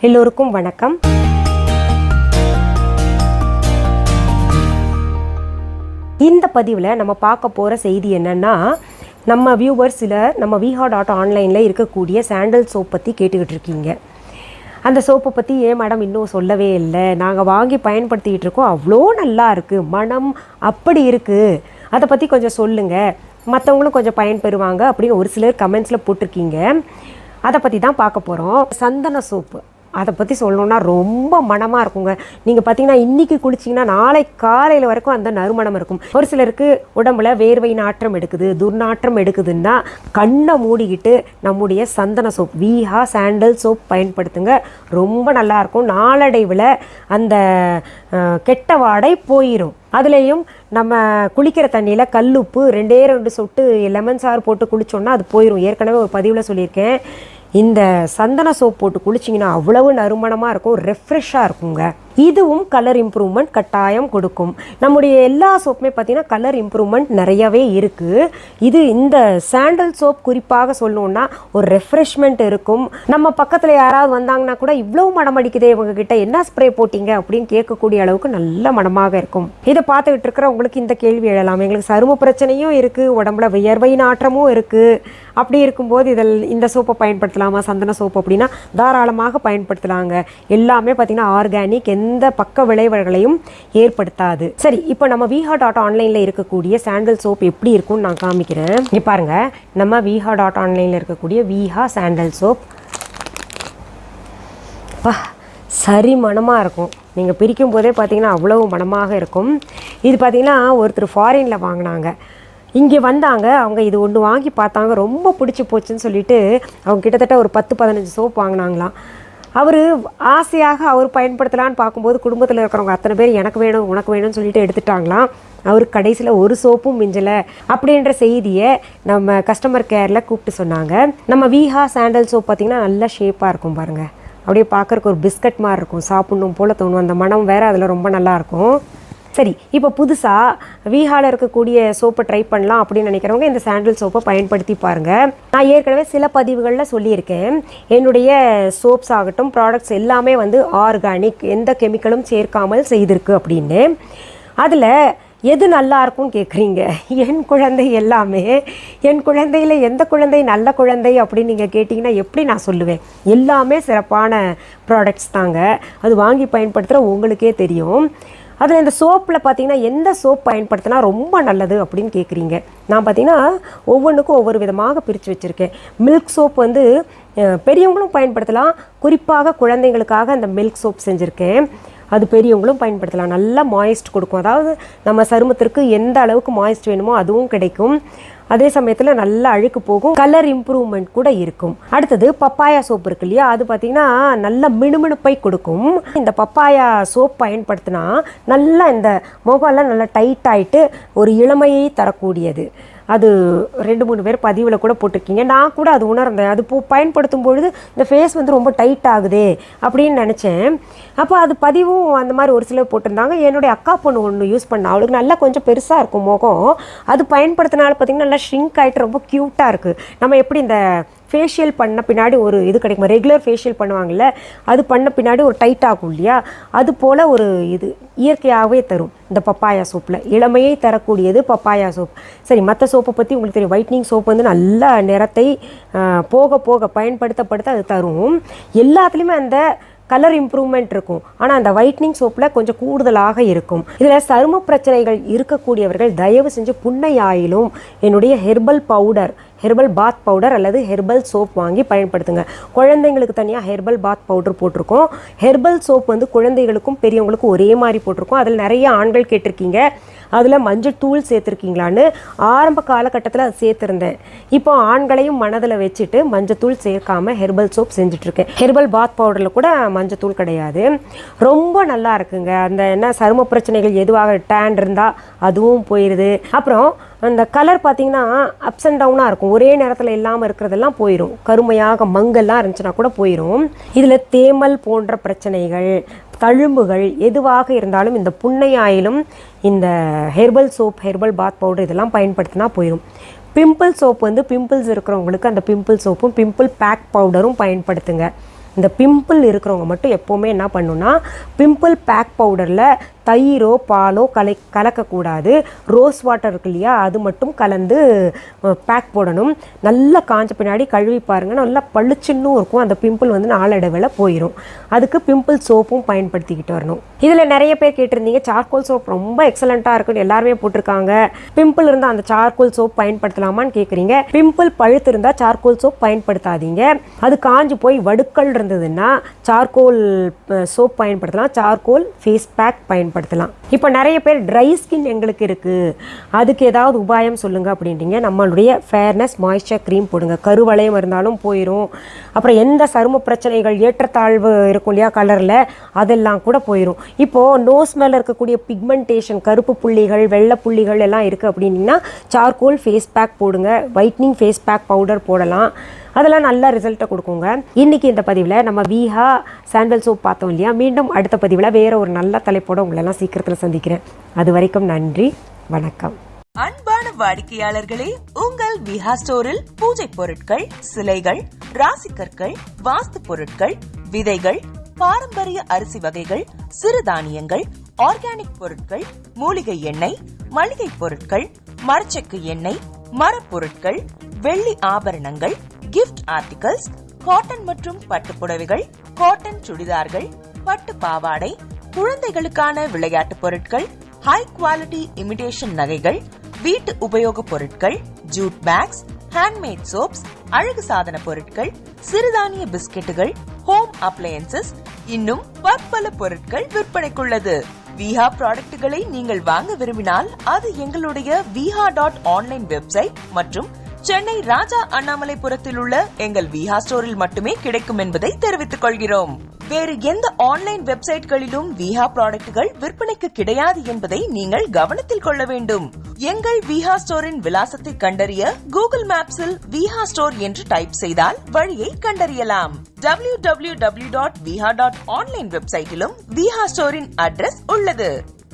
எல்லோருக்கும் வணக்கம். இந்த பதிவில் நம்ம பார்க்க போகிற செய்தி என்னென்னா, நம்ம வியூவர்ஸ் சிலர் நம்ம viha.online இருக்கக்கூடிய சாண்டல் சோப் பற்றி கேட்டுக்கிட்டு இருக்கீங்க. அந்த சோப்பை பற்றி ஏன் மேடம் இன்னும் சொல்லவே இல்லை, நாங்கள் வாங்கி பயன்படுத்திக்கிட்டு இருக்கோம், அவ்வளோ நல்லா இருக்குது, மனம் அப்படி இருக்குது, அதை பற்றி கொஞ்சம் சொல்லுங்கள், மற்றவங்களும் கொஞ்சம் பயன்பெறுவாங்க அப்படின்னு ஒரு சிலர் கமெண்ட்ஸில் போட்டிருக்கீங்க. அதை பற்றி தான் பார்க்க போகிறோம். சந்தன சோப்பு அதை பற்றி சொல்லணுன்னா ரொம்ப மனமாக இருக்குங்க. நீங்கள் பார்த்தீங்கன்னா இன்றைக்கி குளிச்சிங்கன்னா நாளை காலையில் வரைக்கும் அந்த நறுமணம் இருக்கும். ஒரு சிலருக்கு உடம்புல வேர்வை நாற்றம் எடுக்குது, துர்நாற்றம் எடுக்குதுன்னா கண்ணை மூடிக்கிட்டு நம்முடைய சந்தன சோப் விஹா சாண்டல் சோப் பயன்படுத்துங்க. ரொம்ப நல்லாயிருக்கும். நாளடைவில் அந்த கெட்ட வாடை போயிடும். அதுலேயும் நம்ம குளிக்கிற தண்ணியில் கல்லுப்பு 2 சொட்டு லெமன் சாறு போட்டு குளித்தோன்னா அது போயிடும். ஏற்கனவே ஒரு பதிவில் சொல்லியிருக்கேன். இந்த சந்தன சோப் போட்டு குளிச்சிங்கன்னா அவ்வளவு நறுமணமாக இருக்கும், ரெஃப்ரெஷ்ஷாக இருக்குங்க. இதுவும் கலர் இம்ப்ரூவ்மெண்ட் கட்டாயம் கொடுக்கும். நம்முடைய எல்லா சோப்புமே பார்த்திங்கன்னா கலர் இம்ப்ரூவ்மெண்ட் நிறையவே இருக்குது. இந்த சாண்டல் சோப் குறிப்பாக சொல்லணுன்னா ஒரு ரெஃப்ரெஷ்மெண்ட் இருக்கும். நம்ம பக்கத்தில் யாராவது வந்தாங்கன்னா கூட இவ்வளோ மனம் அடிக்குதே இவங்ககிட்ட, என்ன ஸ்ப்ரே போட்டிங்க அப்படின்னு கேட்கக்கூடிய அளவுக்கு நல்ல மனமாக இருக்கும். இதை பார்த்துக்கிட்டு இருக்கிற உங்களுக்கு இந்த கேள்வி எழலாம், எங்களுக்கு சரும பிரச்சனையும் இருக்குது, உடம்புல வியர்வை நாற்றமும் இருக்குது, அப்படி இருக்கும்போது இந்த சோப்பை பயன்படுத்தலாமா சந்தன சோப்பு அப்படின்னா தாராளமாக பயன்படுத்தலாங்க. எல்லாமே பார்த்திங்கன்னா ஆர்கானிக், எந்த பக்க விளைவுகளையும் ஏற்படுத்தாது. சரி, இப்போ நம்ம viha.online இருக்கக்கூடிய சாண்டல் சோப் எப்படி இருக்கும்னு நான் காமிக்கிறேன். இங்கே பாருங்கள், நம்ம viha.online இருக்கக்கூடிய விஹா சாண்டல் சோப் சரி மனமாக இருக்கும். நீங்கள் பிரிக்கும் போதே பார்த்தீங்கன்னா அவ்வளவு மனமாக இருக்கும். இது பார்த்திங்கன்னா ஒருத்தர் ஃபாரினில் வாங்கினாங்க, இங்கே வந்தாங்க, அவங்க இது ஒன்று வாங்கி பார்த்தாங்க, ரொம்ப பிடிச்சி போச்சுன்னு சொல்லிட்டு அவங்க கிட்டத்தட்ட ஒரு 10-15 சோப் வாங்கினாங்களாம். அவர் ஆசையாக அவர் பயன்படுத்தலான்னு பார்க்கும்போது குடும்பத்தில் இருக்கிறவங்க அத்தனை பேர் எனக்கு வேணும் உனக்கு வேணும்னு சொல்லிட்டு எடுத்துட்டாங்களாம். அவருக்கு கடைசியில் ஒரு சோப்பும் மிஞ்சலை அப்படின்ற செய்தியை நம்ம கஸ்டமர் கேரில் கூப்பிட்டு சொன்னாங்க. நம்ம விஹா சாண்டல் சோப் பார்த்திங்கன்னா நல்ல ஷேப்பாக இருக்கும் பாருங்கள், அப்படியே பார்க்குறக்கு ஒரு பிஸ்கட் மாதிரி இருக்கும், சாப்பிட்ணும் போல் தோணும். அந்த மனம் வேறு அதில் ரொம்ப நல்லாயிருக்கும். சரி, இப்போ புதுசாக விஹாவில் இருக்கக்கூடிய சோப்பை ட்ரை பண்ணலாம் அப்படின்னு நினைக்கிறவங்க இந்த சாண்டல் சோப்பை பயன்படுத்தி பாருங்கள். நான் ஏற்கனவே சில பதிவுகளில் சொல்லியிருக்கேன், என்னுடைய சோப்ஸ் ஆகட்டும் ப்ராடக்ட்ஸ் எல்லாமே ஆர்கானிக், எந்த கெமிக்கலும் சேர்க்காமல் செய்திருக்கு அப்படின்னு. அதில் எது நல்லா இருக்கும்னு கேட்குறீங்க. என் குழந்தை எல்லாமே, என் குழந்தையில் எந்த குழந்தை நல்ல குழந்தை அப்படின்னு நீங்கள் கேட்டிங்கன்னா எப்படி நான் சொல்லுவேன்? எல்லாமே சிறப்பான ப்ராடக்ட்ஸ் தாங்க. அது வாங்கி பயன்படுத்துகிற உங்களுக்கே தெரியும். அதில் இந்த சோப்பில் பார்த்திங்கன்னா எந்த சோப் பயன்படுத்தினா ரொம்ப நல்லது அப்படின்னு கேட்குறீங்க. நான் பார்த்திங்கன்னா ஒவ்வொன்றுக்கும் ஒவ்வொரு விதமாக பிரித்து வச்சுருக்கேன். மில்க் சோப் பெரியவங்களும் பயன்படுத்தலாம், குறிப்பாக குழந்தைங்களுக்காக அந்த மில்க் சோப் செஞ்சுருக்கேன். அது பெரியவங்களும் பயன்படுத்தலாம், நல்லா மாய்ஸ்ட் கொடுக்கும். அதாவது நம்ம சருமத்திற்கு எந்த அளவுக்கு மாய்ஸ்ட் வேணுமோ அதுவும் கிடைக்கும், அதே சமயத்தில் நல்லா அழுக்கு போகும், கலர் இம்ப்ரூவ்மெண்ட் கூட இருக்கும். அடுத்தது பப்பாயா சோப் இருக்கு இல்லையா, அது பார்த்திங்கன்னா நல்ல மினுமினுப்பை கொடுக்கும். இந்த பப்பாயா சோப் பயன்படுத்தினா நல்லா இந்த முகம்லாம் நல்லா டைட் ஆகிட்டு ஒரு இளமையை தரக்கூடியது. அது 2-3 பேர் பதிவில் கூட போட்டிருக்கீங்க. நான் கூட அது உணர்ந்தேன். அது பயன்படுத்தும் பொழுது இந்த ஃபேஸ் ரொம்ப டைட் ஆகுதே அப்படின்னு நினச்சேன். அப்போ அது பதிவும் அந்த மாதிரி ஒரு சிலர் போட்டிருந்தாங்க. என்னுடைய அக்கா பொண்ணு ஒன்று யூஸ் பண்ணா, அவளுக்கு நல்லா கொஞ்சம் பெருசாக இருக்கும் முகம், அது பயன்படுத்தினால பார்த்திங்கன்னா நல்லா ஷ்ரிங்க் ஆகிட்டு ரொம்ப க்யூட்டாக இருக்குது. நம்ம எப்படி இந்த ஃபேஷியல் பண்ண பின்னாடி ஒரு இது கிடைக்கும், ரெகுலர் ஃபேஷியல் பண்ணுவாங்கள்ல, அது பண்ண பின்னாடி ஒரு டைட் ஆகும் இல்லையா, அது போல் ஒரு இது இயற்கையாகவே தரும் இந்த பப்பாயா சோப்பில். இளமையை தரக்கூடியது பப்பாயா சோப். சரி, மற்ற சோப்பை பற்றி உங்களுக்கு தெரியும். ஒயிட்னிங் சோப் நல்ல நிறத்தை போக போக பயன்படுத்த அது தரும். எல்லாத்துலேயுமே அந்த கலர் இம்ப்ரூவ்மெண்ட் இருக்கும். ஆனால் அந்த ஒயிட்னிங் சோப்பில் கொஞ்சம் கூடுதலாக இருக்கும். இதில் சரும பிரச்சனைகள் இருக்கக்கூடியவர்கள் தயவு செஞ்சு புன்னை ஆயிலும் என்னுடைய ஹெர்பல் பாத் பவுடர் அல்லது ஹெர்பல் சோப் வாங்கி பயன்படுத்துங்க. குழந்தைங்களுக்கு தனியாக ஹெர்பல் பாத் பவுடர் போட்டிருக்கோம். ஹெர்பல் சோப் குழந்தைகளுக்கும் பெரியவங்களுக்கும் ஒரே மாதிரி போட்டிருக்கோம். அதில் நிறைய ஆண்கள் கேட்டிருக்கீங்க, அதில் மஞ்சள் தூள் சேர்த்துருக்கீங்களான்னு. ஆரம்ப காலகட்டத்தில் அது சேர்த்துருந்தேன். இப்போ ஆண்களையும் மனதில் வச்சுட்டு மஞ்சள் தூள் சேர்க்காமல் ஹெர்பல் சோப் செஞ்சுட்ருக்கேன். ஹெர்பல் பாத் பவுடரில் கூட மஞ்சள் தூள் கிடையாது. ரொம்ப நல்லா இருக்குங்க. அந்த சரும பிரச்சனைகள் எதுவாக டேன் இருந்தால் அதுவும் போயிடுது. அப்புறம் அந்த கலர் பார்த்திங்கன்னா அப்ஸ் அண்ட் டவுனாக இருக்கும், ஒரே நேரத்தில் இல்லாமல் இருக்கிறதெல்லாம் போயிடும். கருமையாக மங்கெல்லாம் இருந்துச்சுன்னா கூட போயிடும். இதில் தேமல் போன்ற பிரச்சனைகள், தழும்புகள் எதுவாக இருந்தாலும் இந்த புன்னை ஆயிலும் இந்த ஹெர்பல் சோப், ஹெர்பல் பாத் பவுடர் இதெல்லாம் பயன்படுத்தினா போயிடும். பிம்பிள் சோப் பிம்பிள்ஸ் இருக்கிறவங்களுக்கு அந்த பிம்பிள் சோப்பும் பிம்பிள் பேக் பவுடரும் பயன்படுத்துங்க. இந்த பிம்பிள் இருக்கிறவங்க மட்டும் எப்போவுமே என்ன பண்ணணும்னா பிம்பிள் பேக் பவுடரில் தயிரோ பாலோ கலக்கக்கூடாது. ரோஸ் வாட்டர் இருக்கு இல்லையா, அது மட்டும் கலந்து பேக் போடணும். நல்லா காஞ்ச பின்னாடி கழுவி பாருங்கள், நல்லா பளிச்சுன்னு இருக்கும். அந்த பிம்பிள் வந்து நாளடைவில் போயிடும். அதுக்கு பிம்பிள் சோப்பும் பயன்படுத்திக்கிட்டு வரணும். இதில் நிறைய பேர் கேட்டிருந்தீங்க சார்கோல் சோப் ரொம்ப எக்ஸலண்ட்டாக இருக்குன்னு எல்லாருமே போட்டிருக்காங்க. பிம்பிள் இருந்தால் அந்த சார்கோல் சோப் பயன்படுத்தலாமான்னு கேட்குறீங்க. பிம்பிள் பழுத்து இருந்தால் சார்கோல் சோப் பயன்படுத்தாதீங்க. அது காஞ்சு போய் வடுக்கள் இருந்ததுன்னா சார்கோல் சோப் பயன்படுத்தலாம். சார்கோல் ஃபேஸ் பேக் பயன்படுத்தலாம். இப்போ நிறைய பேர் ட்ரை ஸ்கின் எங்களுக்கு இருக்குது, அதுக்கு ஏதாவது உபாயம் சொல்லுங்கள் அப்படின்றீங்க. நம்மளுடைய ஃபேர்னஸ் மாய்ஸ்சர் க்ரீம் போடுங்க. கருவளையம் இருந்தாலும் போயிடும். அப்புறம் எந்த சரும பிரச்சனைகள் ஏற்றத்தாழ்வு இருக்கும் இல்லையா கலரில், அதெல்லாம் கூட போயிடும். இப்போது நோஸ் மேலே இருக்கக்கூடிய பிக்மெண்டேஷன், கருப்பு புள்ளிகள் வெள்ளை புள்ளிகள் எல்லாம் இருக்குது அப்படின்னா சார்கோல் ஃபேஸ் பேக் போடுங்க. ஒயிட்னிங் ஃபேஸ் பேக் பவுடர் போடலாம். அதெல்லாம் நல்ல ரிசல்ட்டை கொடுக்குங்க. இன்றைக்கி இந்த பதிவில் நம்ம வீஹா சாண்டல் சோப் பார்த்தோம் இல்லையா. மீண்டும் அடுத்த பதிவில் வேறு ஒரு நல்ல தலைப்போட உங்களெல்லாம் சீக்கிரத்தில் சந்திக்கிறேன். அது வரைக்கும் நன்றி, வணக்கம். அன்பான வாடிக்கையாளர்களே, உங்கள் விஹா ஸ்டோரில் பூஜை பொருட்கள், சிலைகள், ராசிக்கற்கள், வாஸ்து பொருட்கள், விதைகள், பாரம்பரிய அரிசி வகைகள், சிறுதானியங்கள், ஆர்கானிக் பொருட்கள், மூலிகை எண்ணெய், மளிகை பொருட்கள், மரச்செக்கு எண்ணெய், மரப்பொருட்கள், வெள்ளி ஆபரணங்கள், கிஃப்ட் ஆர்டிகல்ஸ், காட்டன் மற்றும் பட்டு புடவைகள், காட்டன் சுடிதார்கள், பட்டு பாவாடை, குழந்தைகளுக்கான விளையாட்டு பொருட்கள், ஹை குவாலிட்டி இமிடேஷன் நகைகள், வீட்டு உபயோக பொருட்கள், ஜூட் பேக்ஸ், ஹேண்ட்மேட் சோப்ஸ், அழகு சாதன பொருட்கள், சிறுதானிய பிஸ்கெட்டுகள், ஹோம் அப்ளையன்சஸ், இன்னும் பற்பல பொருட்கள் விற்பனைக்குள்ளது. விஹா ப்ராடக்ட்களை நீங்கள் வாங்க விரும்பினால் அது எங்களுடைய viha.online வெப்சைட் மற்றும் சென்னை ராஜா அண்ணாமலைபுரத்தில் உள்ள எங்கள் விஹா ஸ்டோரில் மட்டுமே கிடைக்கும் என்பதை தெரிவித்துக் கொள்கிறோம். வேறு எந்த ஆன்லைன் வெப்சைட்களிலும் விஹா ப்ராடக்ட்கள் விற்பனைக்கு கிடையாது என்பதை நீங்கள் கவனத்தில் கொள்ள வேண்டும். எங்கள் விஹா ஸ்டோரின் விலாசத்தை கண்டறிய கூகுள் மேப்ஸில் விஹா ஸ்டோர் என்று டைப் செய்தால் வழியை கண்டறியலாம். www.viha.online வெப்சைட்டிலும் விஹா ஸ்டோரின் அட்ரஸ் உள்ளது.